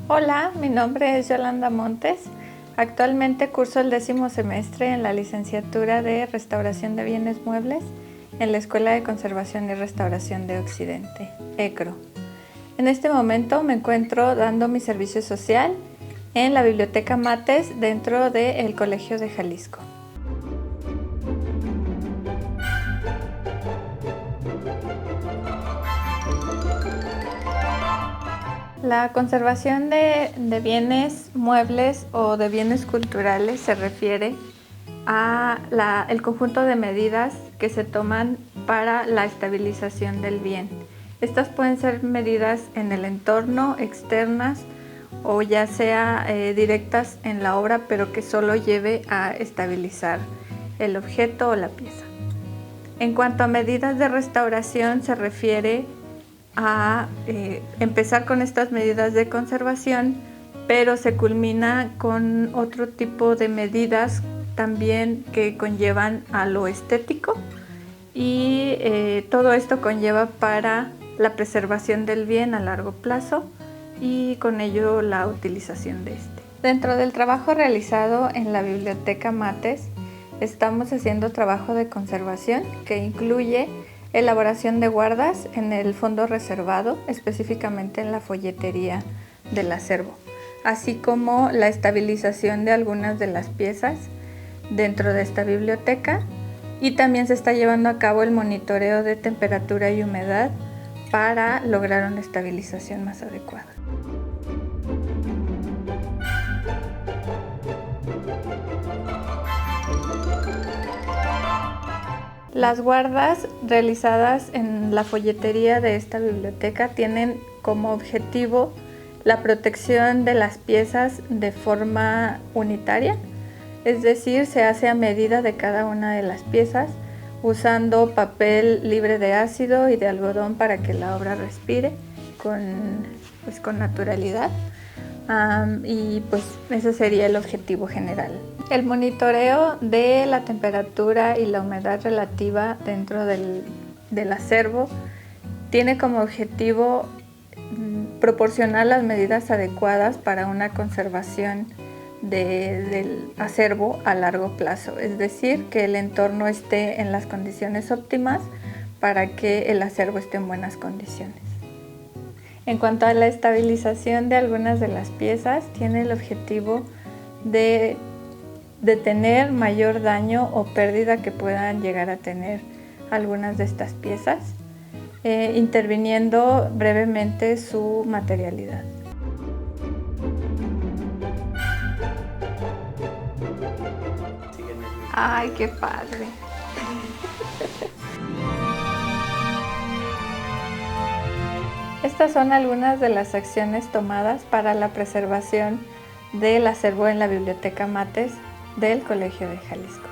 Hola, mi nombre es Yolanda Montes. Actualmente curso el 10º semestre en la licenciatura de Restauración de Bienes Muebles en la Escuela de Conservación y Restauración de Occidente, ECRO. En este momento me encuentro dando mi servicio social en la Biblioteca Mates dentro del Colegio de Jalisco. La conservación de bienes muebles o de bienes culturales se refiere a el conjunto de medidas que se toman para la estabilización del bien. Estas pueden ser medidas en el entorno, externas o ya sea directas en la obra, pero que solo lleve a estabilizar el objeto o la pieza. En cuanto a medidas de restauración, se refiere a empezar con estas medidas de conservación, pero se culmina con otro tipo de medidas también que conllevan a lo estético y todo esto conlleva para la preservación del bien a largo plazo y con ello la utilización de este. Dentro del trabajo realizado en la Biblioteca Mates, estamos haciendo trabajo de conservación que incluye elaboración de guardas en el fondo reservado, específicamente en la folletería del acervo, así como la estabilización de algunas de las piezas dentro de esta biblioteca, y también se está llevando a cabo el monitoreo de temperatura y humedad para lograr una estabilización más adecuada. Las guardas realizadas en la folletería de esta biblioteca tienen como objetivo la protección de las piezas de forma unitaria, es decir, se hace a medida de cada una de las piezas, usando papel libre de ácido y de algodón para que la obra respire con naturalidad. Y pues ese sería el objetivo general. El monitoreo de la temperatura y la humedad relativa dentro del acervo tiene como objetivo proporcionar las medidas adecuadas para una conservación del acervo a largo plazo, es decir, que el entorno esté en las condiciones óptimas para que el acervo esté en buenas condiciones. En cuanto a la estabilización de algunas de las piezas, tiene el objetivo de detener mayor daño o pérdida que puedan llegar a tener algunas de estas piezas, interviniendo brevemente su materialidad. ¡Ay, qué padre! Estas son algunas de las acciones tomadas para la preservación del acervo en la Biblioteca Mates del Colegio de Jalisco.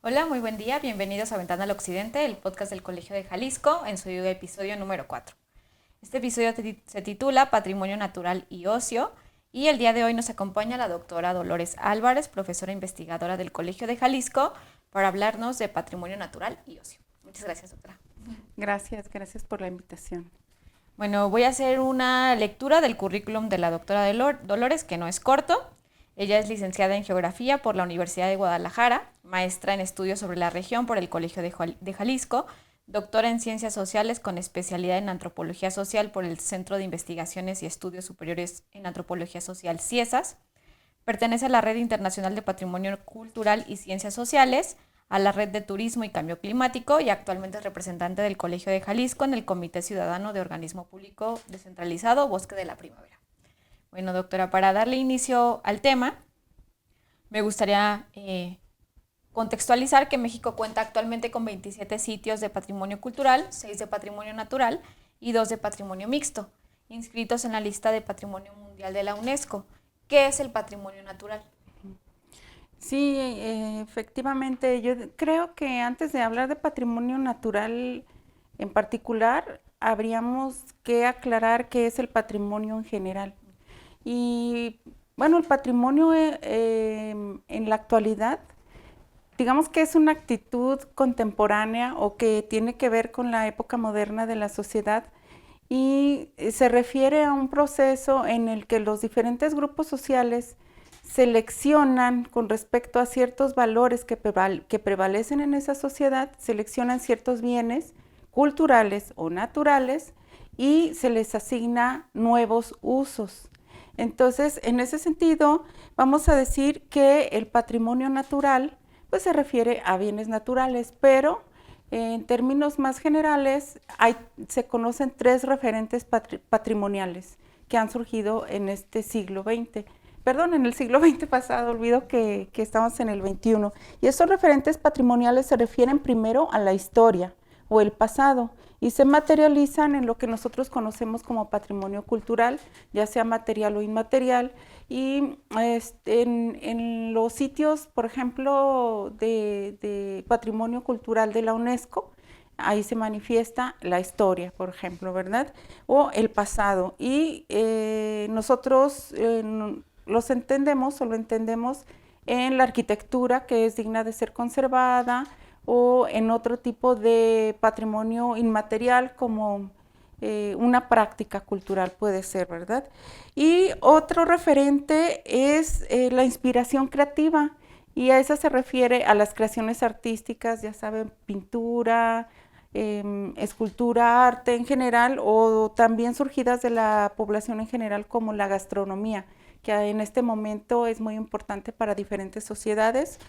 Hola, muy buen día, bienvenidos a Ventana al Occidente, el podcast del Colegio de Jalisco, en su episodio número 4. Este episodio se titula Patrimonio Natural y Ocio, y el día de hoy nos acompaña la doctora Dolores Álvarez, profesora investigadora del Colegio de Jalisco, para hablarnos de patrimonio natural y ocio. Muchas gracias, doctora. Gracias por la invitación. Bueno, voy a hacer una lectura del currículum de la doctora Dolores, que no es corto. Ella es licenciada en Geografía por la Universidad de Guadalajara, maestra en Estudios sobre la Región por el Colegio de Jalisco, doctora en Ciencias Sociales con especialidad en Antropología Social por el Centro de Investigaciones y Estudios Superiores en Antropología Social, CIESAS. Pertenece a la Red Internacional de Patrimonio Cultural y Ciencias Sociales, a la Red de Turismo y Cambio Climático, y actualmente es representante del Colegio de Jalisco en el Comité Ciudadano de Organismo Público Descentralizado Bosque de la Primavera. Bueno, doctora, para darle inicio al tema, me gustaría contextualizar que México cuenta actualmente con 27 sitios de patrimonio cultural, 6 de patrimonio natural y 2 de patrimonio mixto, inscritos en la lista de Patrimonio Mundial de la UNESCO. ¿Qué es el patrimonio natural? Sí, efectivamente, yo creo que antes de hablar de patrimonio natural en particular, habríamos que aclarar qué es el patrimonio en general. Y Bueno, el patrimonio en la actualidad, digamos que es una actitud contemporánea o que tiene que ver con la época moderna de la sociedad y se refiere a un proceso en el que los diferentes grupos sociales seleccionan con respecto a ciertos valores que prevalecen en esa sociedad, seleccionan ciertos bienes culturales o naturales y se les asigna nuevos usos. Entonces, en ese sentido, vamos a decir que el patrimonio natural pues se refiere a bienes naturales, pero en términos más generales se conocen tres referentes patrimoniales que han surgido en este siglo XX. Perdón, en el siglo XX pasado, olvido que estamos en el XXI. Y esos referentes patrimoniales se refieren primero a la historia o el pasado y se materializan en lo que nosotros conocemos como patrimonio cultural, ya sea material o inmaterial. Y en los sitios, por ejemplo, de patrimonio cultural de la UNESCO, ahí se manifiesta la historia, por ejemplo, ¿verdad? O el pasado. Y nosotros los entendemos o lo entendemos en la arquitectura, que es digna de ser conservada, o en otro tipo de patrimonio inmaterial como una práctica cultural puede ser, ¿verdad? Y otro referente es la inspiración creativa, y a esa se refiere a las creaciones artísticas, ya saben, pintura, escultura, arte en general, o también surgidas de la población en general como la gastronomía, que en este momento es muy importante para diferentes sociedades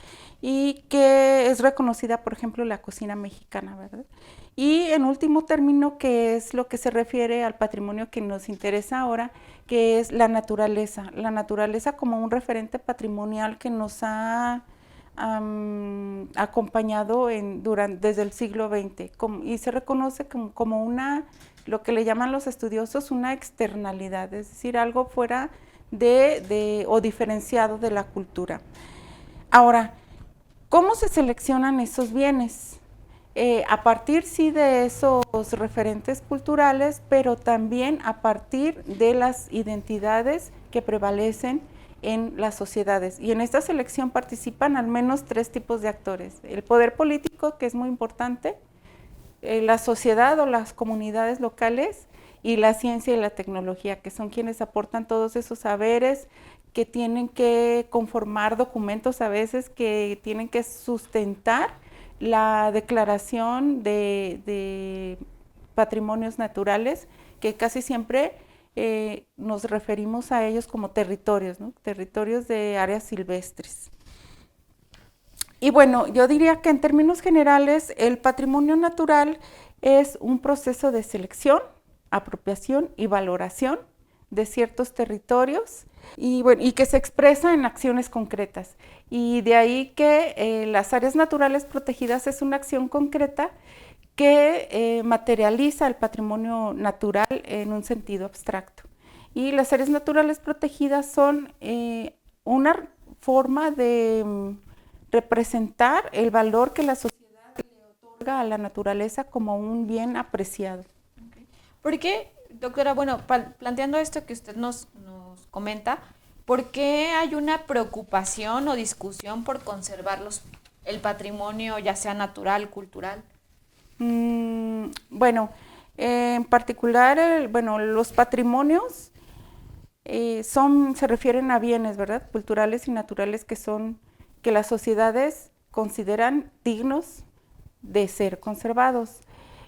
y que es reconocida, por ejemplo, la cocina mexicana, ¿verdad? Y en último término, que es lo que se refiere al patrimonio que nos interesa ahora, que es la naturaleza como un referente patrimonial que nos ha acompañado desde el siglo XX y se reconoce como una, lo que le llaman los estudiosos, una externalidad, es decir, algo fuera o diferenciado de la cultura. Ahora, ¿cómo se seleccionan esos bienes? A partir sí de esos referentes culturales, pero también a partir de las identidades que prevalecen en las sociedades. Y en esta selección participan al menos tres tipos de actores. El poder político, que es muy importante, la sociedad o las comunidades locales, y la ciencia y la tecnología, que son quienes aportan todos esos saberes, que tienen que conformar documentos a veces, que tienen que sustentar la declaración de patrimonios naturales, que casi siempre nos referimos a ellos como territorios, ¿no? Territorios de áreas silvestres. Y bueno, yo diría que en términos generales el patrimonio natural es un proceso de selección, apropiación y valoración de ciertos territorios y que se expresa en acciones concretas. Y de ahí que las áreas naturales protegidas es una acción concreta que materializa el patrimonio natural en un sentido abstracto. Y las áreas naturales protegidas son una forma de representar el valor que la sociedad le otorga a la naturaleza como un bien apreciado. ¿Por qué, doctora, bueno, planteando esto que usted nos comenta, ¿por qué hay una preocupación o discusión por conservar el patrimonio, ya sea natural, cultural? Bueno, en particular, los patrimonios se refieren a bienes, ¿verdad? Culturales y naturales que las sociedades consideran dignos de ser conservados.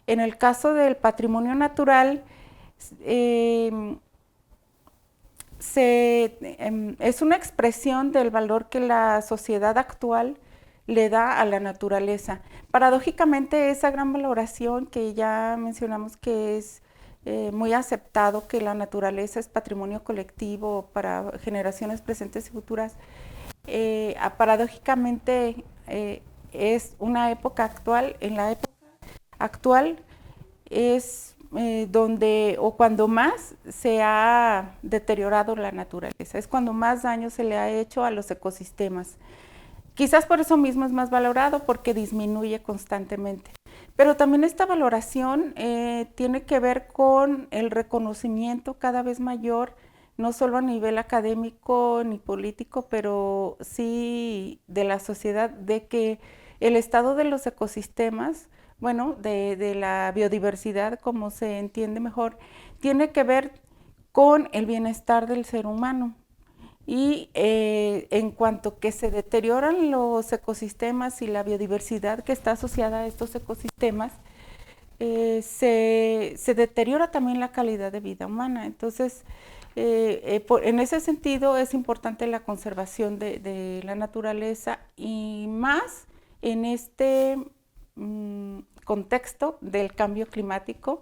En el caso del patrimonio natural, es una expresión del valor que la sociedad actual le da a la naturaleza. Paradójicamente, esa gran valoración que ya mencionamos que es muy aceptado, que la naturaleza es patrimonio colectivo para generaciones presentes y futuras, paradójicamente es una época actual, en la época actual es donde o cuando más se ha deteriorado la naturaleza, es cuando más daño se le ha hecho a los ecosistemas. Quizás por eso mismo es más valorado, porque disminuye constantemente. Pero también esta valoración tiene que ver con el reconocimiento cada vez mayor no solo a nivel académico ni político, pero sí de la sociedad, de que el estado de los ecosistemas, bueno, de la biodiversidad, como se entiende mejor, tiene que ver con el bienestar del ser humano. Y en cuanto que se deterioran los ecosistemas y la biodiversidad que está asociada a estos ecosistemas, se deteriora también la calidad de vida humana. Entonces, en ese sentido es importante la conservación de la naturaleza y más en este contexto del cambio climático,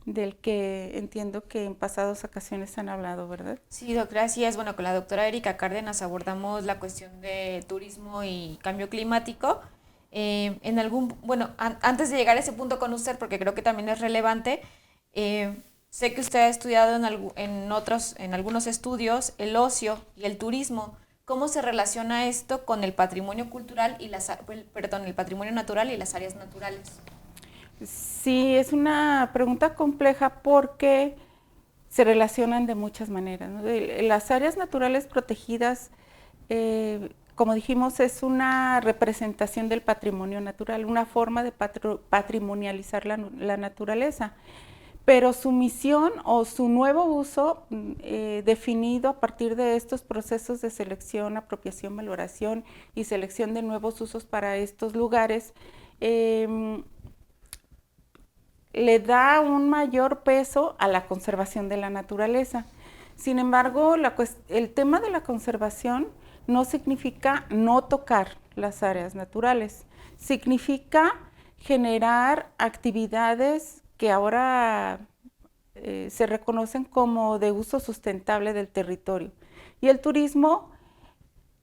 del que entiendo que en pasadas ocasiones han hablado, ¿verdad? Sí, doctora, así es. Bueno, con la doctora Erika Cárdenas abordamos la cuestión de turismo y cambio climático. Antes de llegar a ese punto con usted, porque creo que también es relevante, sé que usted ha estudiado en algunos estudios el ocio y el turismo. ¿Cómo se relaciona esto con el patrimonio cultural y el patrimonio natural y las áreas naturales? Sí, es una pregunta compleja porque se relacionan de muchas maneras, ¿no? Las áreas naturales protegidas, como dijimos, es una representación del patrimonio natural, una forma de patrimonializar la naturaleza, pero su misión o su nuevo uso definido a partir de estos procesos de selección, apropiación, valoración y selección de nuevos usos para estos lugares, le da un mayor peso a la conservación de la naturaleza. Sin embargo, el tema de la conservación no significa no tocar las áreas naturales, significa generar actividades que ahora se reconocen como de uso sustentable del territorio. Y el turismo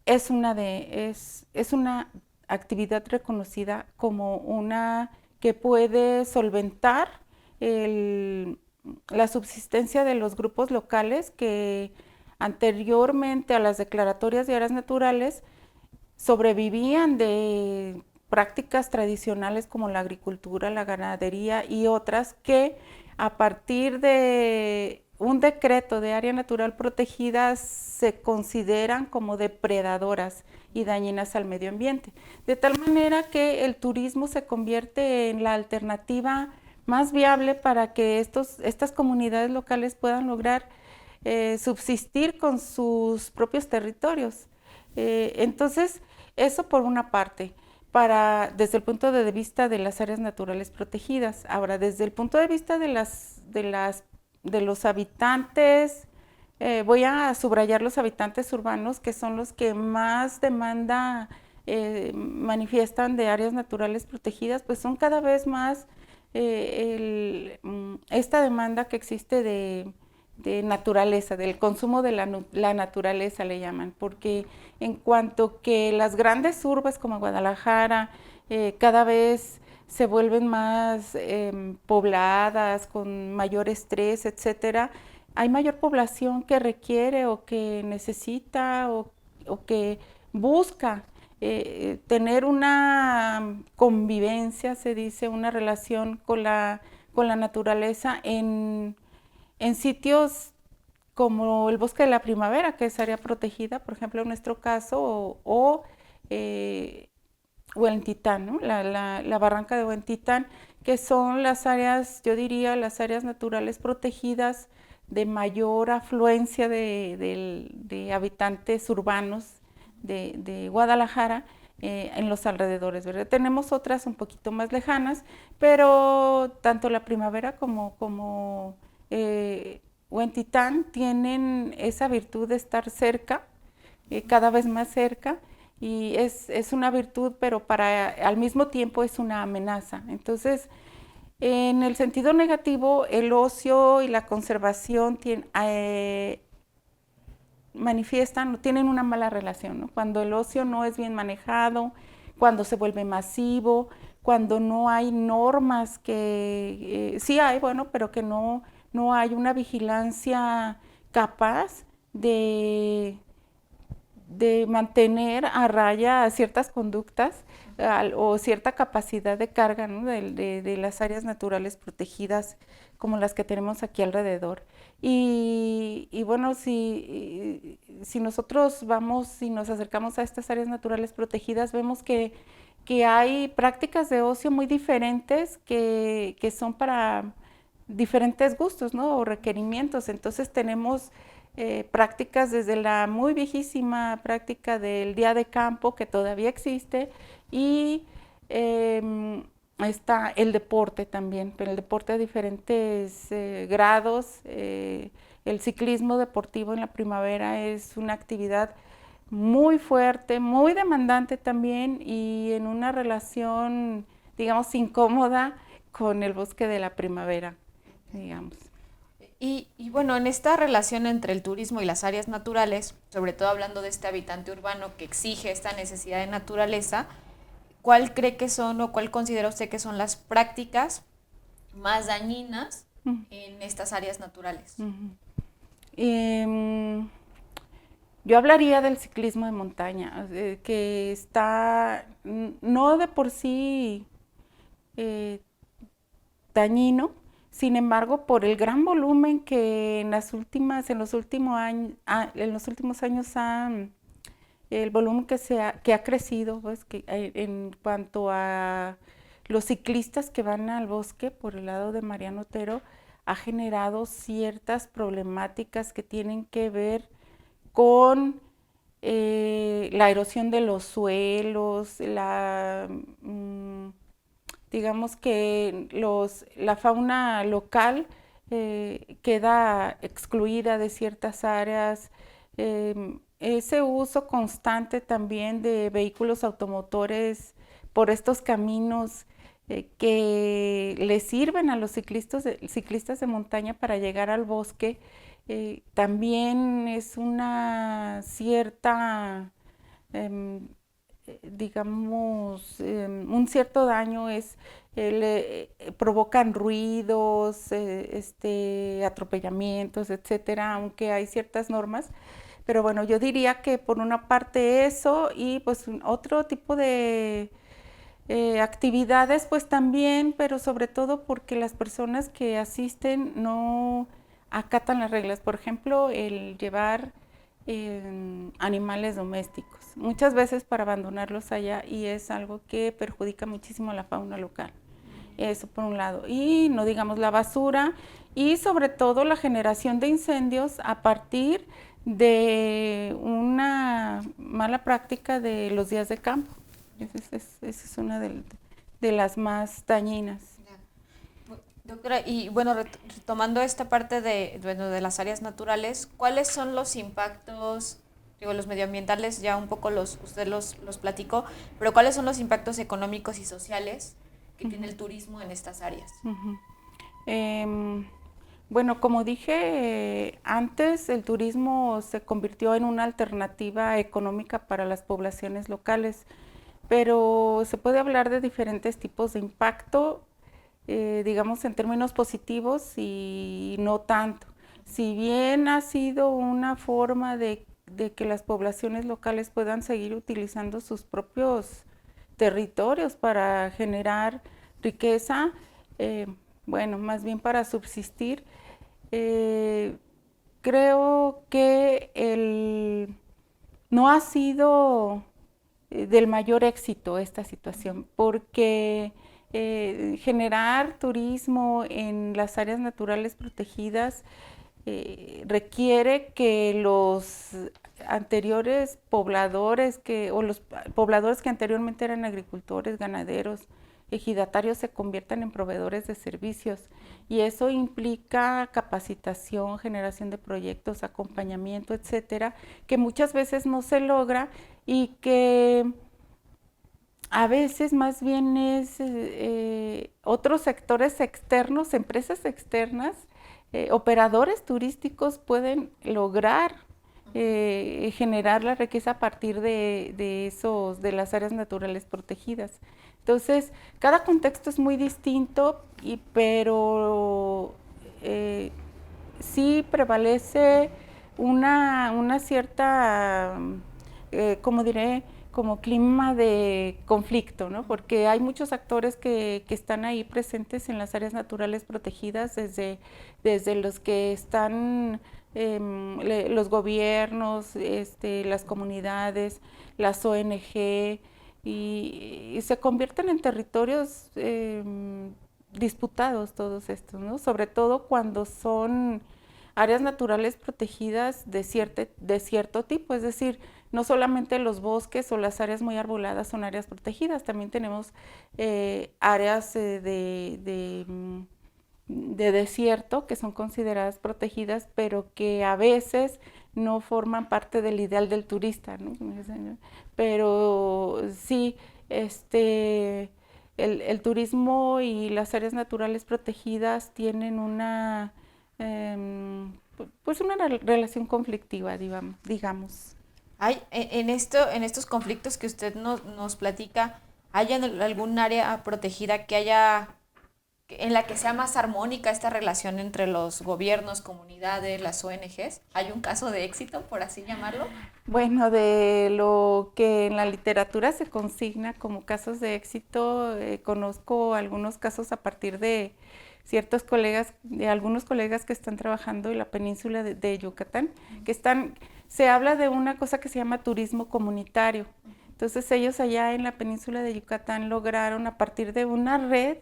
es una actividad reconocida como una que puede solventar la subsistencia de los grupos locales que anteriormente a las declaratorias de áreas naturales sobrevivían de prácticas tradicionales como la agricultura, la ganadería y otras que a partir de un decreto de área natural protegida se consideran como depredadoras y dañinas al medio ambiente. De tal manera que el turismo se convierte en la alternativa más viable para que estas comunidades locales puedan lograr subsistir con sus propios territorios. Entonces, eso por una parte, desde el punto de vista de las áreas naturales protegidas. Ahora, desde el punto de vista de los habitantes, voy a subrayar los habitantes urbanos, que son los que más demanda manifiestan de áreas naturales protegidas, pues son cada vez más esta demanda que existe de naturaleza, del consumo de la naturaleza le llaman, porque en cuanto que las grandes urbes como Guadalajara cada vez se vuelven más pobladas, con mayor estrés, etcétera, hay mayor población que requiere o que necesita o que busca tener una convivencia, se dice, una relación con la naturaleza en sitios como el Bosque de la Primavera, que es área protegida, por ejemplo, en nuestro caso, o Huentitán, ¿no? la barranca de Huentitán, que son las áreas, yo diría, las áreas naturales protegidas de mayor afluencia de habitantes urbanos de Guadalajara en los alrededores, ¿verdad? Tenemos otras un poquito más lejanas, pero tanto la Primavera como Huentitán tienen esa virtud de estar cerca, cada vez más cerca, y es una virtud, pero al mismo tiempo es una amenaza. Entonces, en el sentido negativo, el ocio y la conservación tienen una mala relación, ¿no? Cuando el ocio no es bien manejado, cuando se vuelve masivo, cuando no hay normas sí hay, bueno, pero que no hay una vigilancia capaz de mantener a raya ciertas conductas o cierta capacidad de carga, ¿no? de las áreas naturales protegidas como las que tenemos aquí alrededor. Y bueno, si nosotros vamos y nos acercamos a estas áreas naturales protegidas, vemos que hay prácticas de ocio muy diferentes que son para diferentes gustos, ¿no? O requerimientos. Entonces tenemos prácticas desde la muy viejísima práctica del día de campo, que todavía existe, y está el deporte también, pero el deporte a diferentes grados. El ciclismo deportivo en la primavera es una actividad muy fuerte, muy demandante también, y en una relación, digamos, incómoda con el bosque de la primavera, digamos. Y bueno, en esta relación entre el turismo y las áreas naturales, sobre todo hablando de este habitante urbano que exige esta necesidad de naturaleza, ¿cuál cree que son o cuál considera usted que son las prácticas más dañinas en estas áreas naturales? Yo hablaría del ciclismo de montaña, que está no de por sí dañino, sin embargo, por el gran volumen que en los últimos años el volumen que ha crecido, pues, en cuanto a los ciclistas que van al bosque por el lado de Mariano Otero, ha generado ciertas problemáticas que tienen que ver con la erosión de los suelos, digamos que la fauna local queda excluida de ciertas áreas. Ese uso constante también de vehículos automotores por estos caminos que le sirven a los ciclistas de montaña para llegar al bosque, también es una cierta, digamos, un cierto daño, provocan ruidos, atropellamientos, etcétera, aunque hay ciertas normas. Pero bueno, yo diría que por una parte eso, y pues otro tipo de actividades pues también, pero sobre todo porque las personas que asisten no acatan las reglas. Por ejemplo, el llevar animales domésticos, muchas veces para abandonarlos allá, y es algo que perjudica muchísimo a la fauna local. Eso por un lado. Y no digamos la basura, y sobre todo la generación de incendios a partir de una mala práctica de los días de campo. Esa es una de las más dañinas. Doctora, y bueno, retomando esta parte de las áreas naturales, ¿cuáles son los impactos, digo, los medioambientales ya un poco usted los platicó, pero cuáles son los impactos económicos y sociales que tiene el turismo en estas áreas? Bueno, como dije antes, el turismo se convirtió en una alternativa económica para las poblaciones locales, pero se puede hablar de diferentes tipos de impacto, digamos en términos positivos y no tanto. Si bien ha sido una forma de que las poblaciones locales puedan seguir utilizando sus propios territorios para generar riqueza, bueno, más bien para subsistir, creo que no ha sido del mayor éxito esta situación, porque generar turismo en las áreas naturales protegidas requiere que los anteriores pobladores o los pobladores que anteriormente eran agricultores, ganaderos, ejidatarios, se conviertan en proveedores de servicios, y eso implica capacitación, generación de proyectos, acompañamiento, etcétera, que muchas veces no se logra, y que a veces más bien es otros sectores externos, empresas externas, operadores turísticos pueden lograr generar la riqueza a partir de las áreas naturales protegidas. Entonces, cada contexto es muy distinto, pero sí prevalece una cierta, ¿cómo diré?, como clima de conflicto, ¿no? Porque hay muchos actores que están ahí presentes en las áreas naturales protegidas, desde los que están los gobiernos, las comunidades, las ONG, y se convierten en territorios disputados todos estos, ¿no? Sobre todo cuando son áreas naturales protegidas de cierto tipo, es decir, no solamente los bosques o las áreas muy arboladas son áreas protegidas, también tenemos áreas de desierto que son consideradas protegidas, pero que a veces no forman parte del ideal del turista, ¿no? Pero sí, el turismo y las áreas naturales protegidas tienen pues una relación conflictiva, digamos. Hay, en estos conflictos que usted nos platica, ¿hay algún área protegida en la que sea más armónica esta relación entre los gobiernos, comunidades, las ONGs? ¿Hay un caso de éxito, por así llamarlo? Bueno, de lo que en la literatura se consigna como casos de éxito, conozco algunos casos a partir de algunos colegas que están trabajando en la península de Yucatán, se habla de una cosa que se llama turismo comunitario. Entonces ellos allá en la península de Yucatán lograron a partir de una red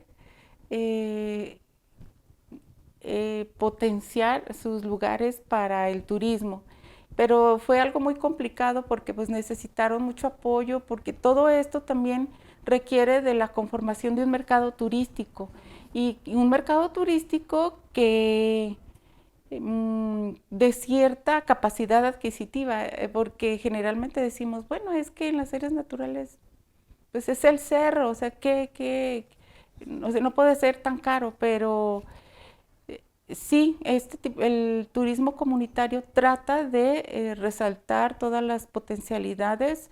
potenciar sus lugares para el turismo. Pero fue algo muy complicado porque pues necesitaron mucho apoyo, porque todo esto también requiere de la conformación de un mercado turístico, y un mercado turístico que de cierta capacidad adquisitiva, porque generalmente decimos, bueno, es que en las áreas naturales pues es el cerro, o sea, no puede ser tan caro, pero sí, el turismo comunitario trata de resaltar todas las potencialidades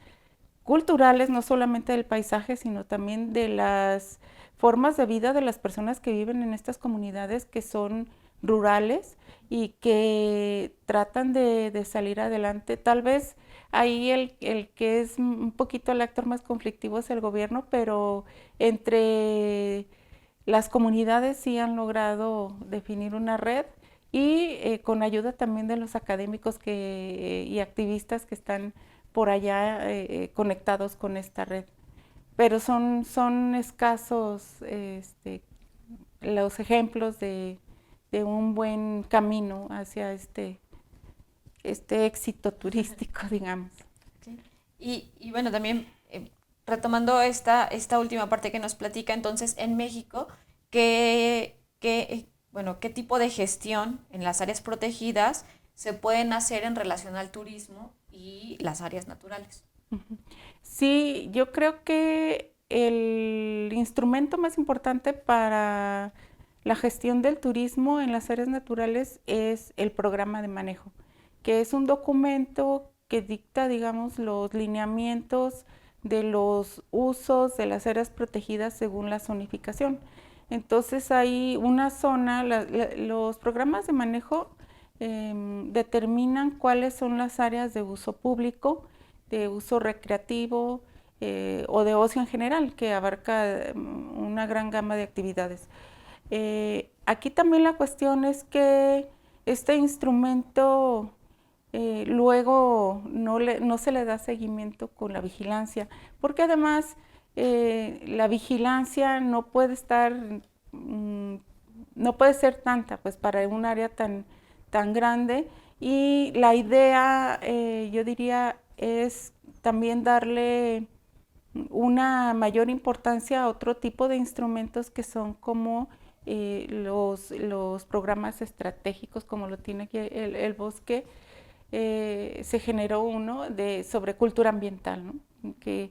culturales, no solamente del paisaje, sino también de las formas de vida de las personas que viven en estas comunidades que son rurales y que tratan de salir adelante. Tal vez ahí el que es un poquito el actor más conflictivo es el gobierno, pero entre las comunidades sí han logrado definir una red, y con ayuda también de los académicos y activistas que están por allá conectados con esta red. Pero son escasos los ejemplos de un buen camino hacia este éxito turístico, digamos. Sí. Y bueno, también retomando esta última parte que nos platica, entonces en México, ¿qué tipo de gestión en las áreas protegidas se pueden hacer en relación al turismo y las áreas naturales? Sí, yo creo que el instrumento más importante para la gestión del turismo en las áreas naturales es el programa de manejo, que es un documento que dicta, digamos, los lineamientos de los usos de las áreas protegidas según la zonificación. Entonces hay una zona, los programas de manejo determinan cuáles son las áreas de uso público, de uso recreativo o de ocio en general, que abarca una gran gama de actividades. Aquí también la cuestión es que este instrumento luego no se le da seguimiento con la vigilancia, porque además la vigilancia no puede ser tanta, pues para un área tan grande, y la idea, yo diría, es también darle una mayor importancia a otro tipo de instrumentos que son como los programas estratégicos, como lo tiene aquí el bosque. Se generó uno sobre cultura ambiental, ¿no?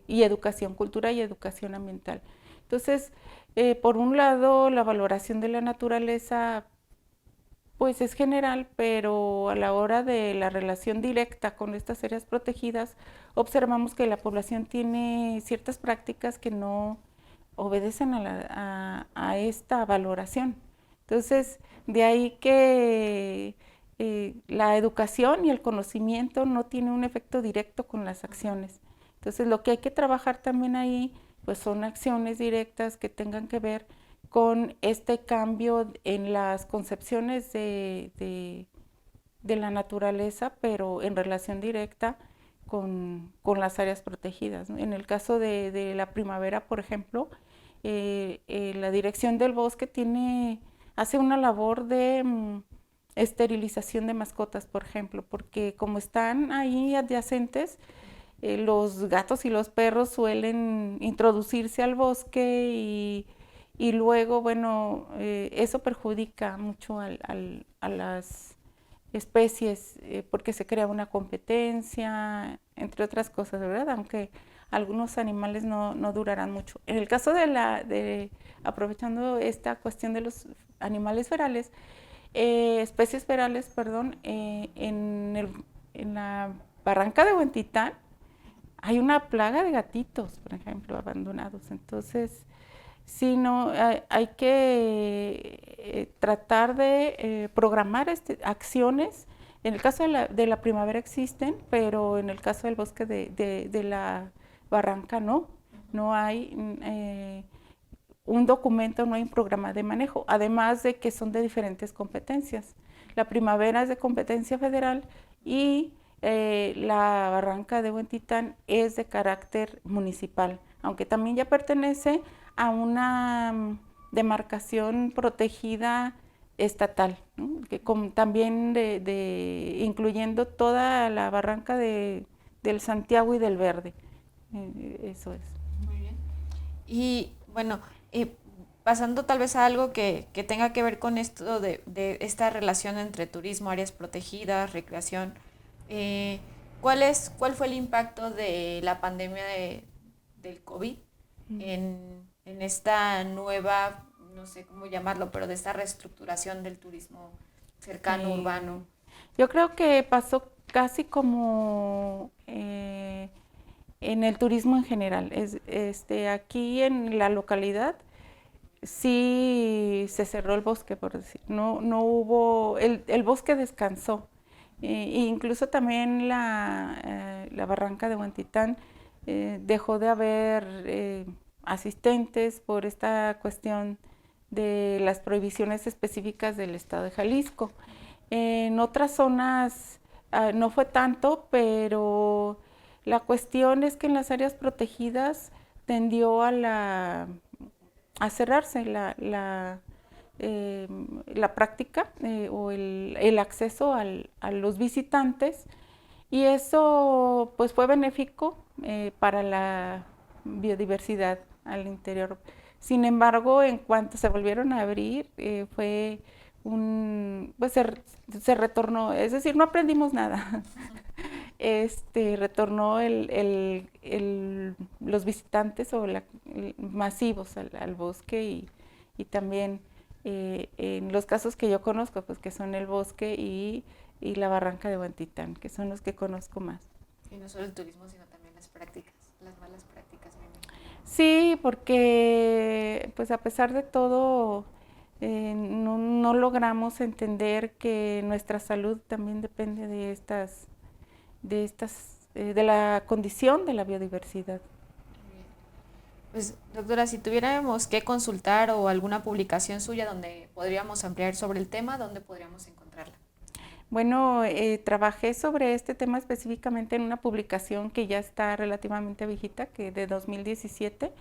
Y educación, cultura y educación ambiental. Entonces, por un lado, la valoración de la naturaleza pues es general, pero a la hora de la relación directa con estas áreas protegidas, observamos que la población tiene ciertas prácticas que no obedecen a esta valoración. Entonces, de ahí que la educación y el conocimiento no tienen un efecto directo con las acciones. Entonces, lo que hay que trabajar también ahí, pues son acciones directas que tengan que ver con este cambio en las concepciones de la naturaleza, pero en relación directa con las áreas protegidas, ¿no? En el caso de la primavera, por ejemplo, la dirección del bosque hace una labor de esterilización de mascotas, por ejemplo, porque como están ahí adyacentes, los gatos y los perros suelen introducirse al bosque y luego, bueno, eso perjudica mucho a las especies porque se crea una competencia, entre otras cosas, ¿verdad? Aunque algunos animales no durarán mucho. En el caso aprovechando esta cuestión de los animales ferales, especies ferales, perdón, en la barranca de Huentitán hay una plaga de gatitos, por ejemplo, abandonados. Entonces, sí, no, hay que tratar de programar acciones. En el caso de la primavera existen, pero en el caso del bosque de la barranca no hay un documento, no hay un programa de manejo, además de que son de diferentes competencias. La primavera es de competencia federal y la barranca de Huentitán es de carácter municipal, aunque también ya pertenece a una demarcación protegida estatal, ¿no? Que también incluyendo toda la barranca del Santiago y del Verde. Eso es. Muy bien. Y bueno, pasando tal vez a algo que tenga que ver con esto de esta relación entre turismo, áreas protegidas, recreación, ¿cuál fue el impacto de la pandemia del COVID en esta nueva, no sé cómo llamarlo, pero de esta reestructuración del turismo cercano, urbano? Yo creo que pasó casi como en el turismo en general. Aquí en la localidad sí se cerró el bosque, por decir. No hubo, el bosque descansó. Incluso también la barranca de Huentitán dejó de haber asistentes por esta cuestión de las prohibiciones específicas del estado de Jalisco. En otras zonas no fue tanto, pero la cuestión es que en las áreas protegidas tendió a cerrarse la práctica o el acceso a los visitantes, y eso pues fue benéfico para la biodiversidad al interior. Sin embargo, en cuanto se volvieron a abrir, pues se retornó, es decir, no aprendimos nada. Retornó los visitantes masivos al bosque y también en los casos que yo conozco, pues que son el bosque y la barranca de Huentitán, que son los que conozco más. Y no solo el turismo, sino también las prácticas, las malas prácticas. Sí, porque pues a pesar de todo no logramos entender que nuestra salud también depende de la condición de la biodiversidad. Pues, doctora, si tuviéramos que consultar o alguna publicación suya donde podríamos ampliar sobre el tema, ¿dónde podríamos encontrarla? Bueno, trabajé sobre este tema específicamente en una publicación que ya está relativamente viejita, que de 2017,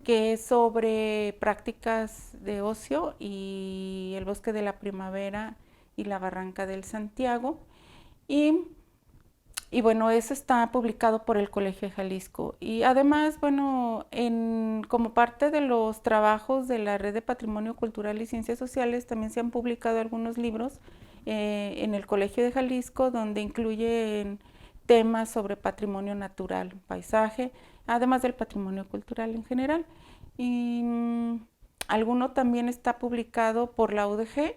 que es sobre prácticas de ocio y el bosque de la primavera y la barranca del Santiago. Y bueno, eso está publicado por el Colegio de Jalisco. Y además, bueno, como parte de los trabajos de la Red de Patrimonio Cultural y Ciencias Sociales, también se han publicado algunos libros en el Colegio de Jalisco, donde incluyen temas sobre patrimonio natural, paisaje, además del patrimonio cultural en general. Y alguno también está publicado por la UDG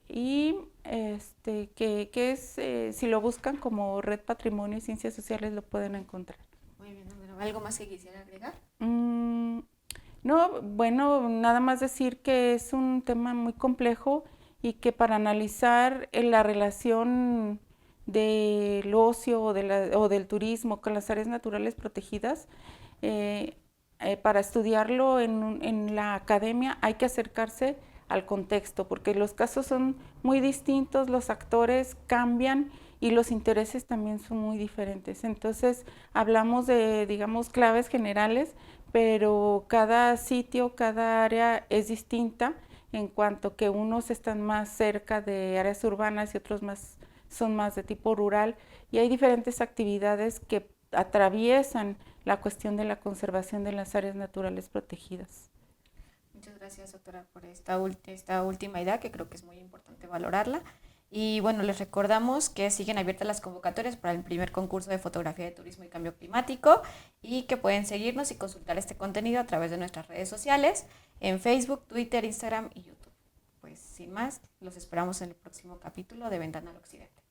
y que es, si lo buscan como Red Patrimonio y Ciencias Sociales, lo pueden encontrar. Muy bien, ¿algo más que quisiera agregar? No, bueno, nada más decir que es un tema muy complejo y que para analizar la relación del ocio o del turismo con las áreas naturales protegidas, para estudiarlo en la academia hay que acercarse al contexto, porque los casos son muy distintos, los actores cambian y los intereses también son muy diferentes. Entonces, hablamos de, digamos, claves generales, pero cada sitio, cada área es distinta en cuanto que unos están más cerca de áreas urbanas y otros son más de tipo rural, y hay diferentes actividades que atraviesan la cuestión de la conservación de las áreas naturales protegidas. Muchas gracias, doctora, por esta última idea, que creo que es muy importante valorarla. Y bueno, les recordamos que siguen abiertas las convocatorias para el primer concurso de fotografía de turismo y cambio climático, y que pueden seguirnos y consultar este contenido a través de nuestras redes sociales en Facebook, Twitter, Instagram y YouTube. Pues sin más, los esperamos en el próximo capítulo de Ventana al Occidente.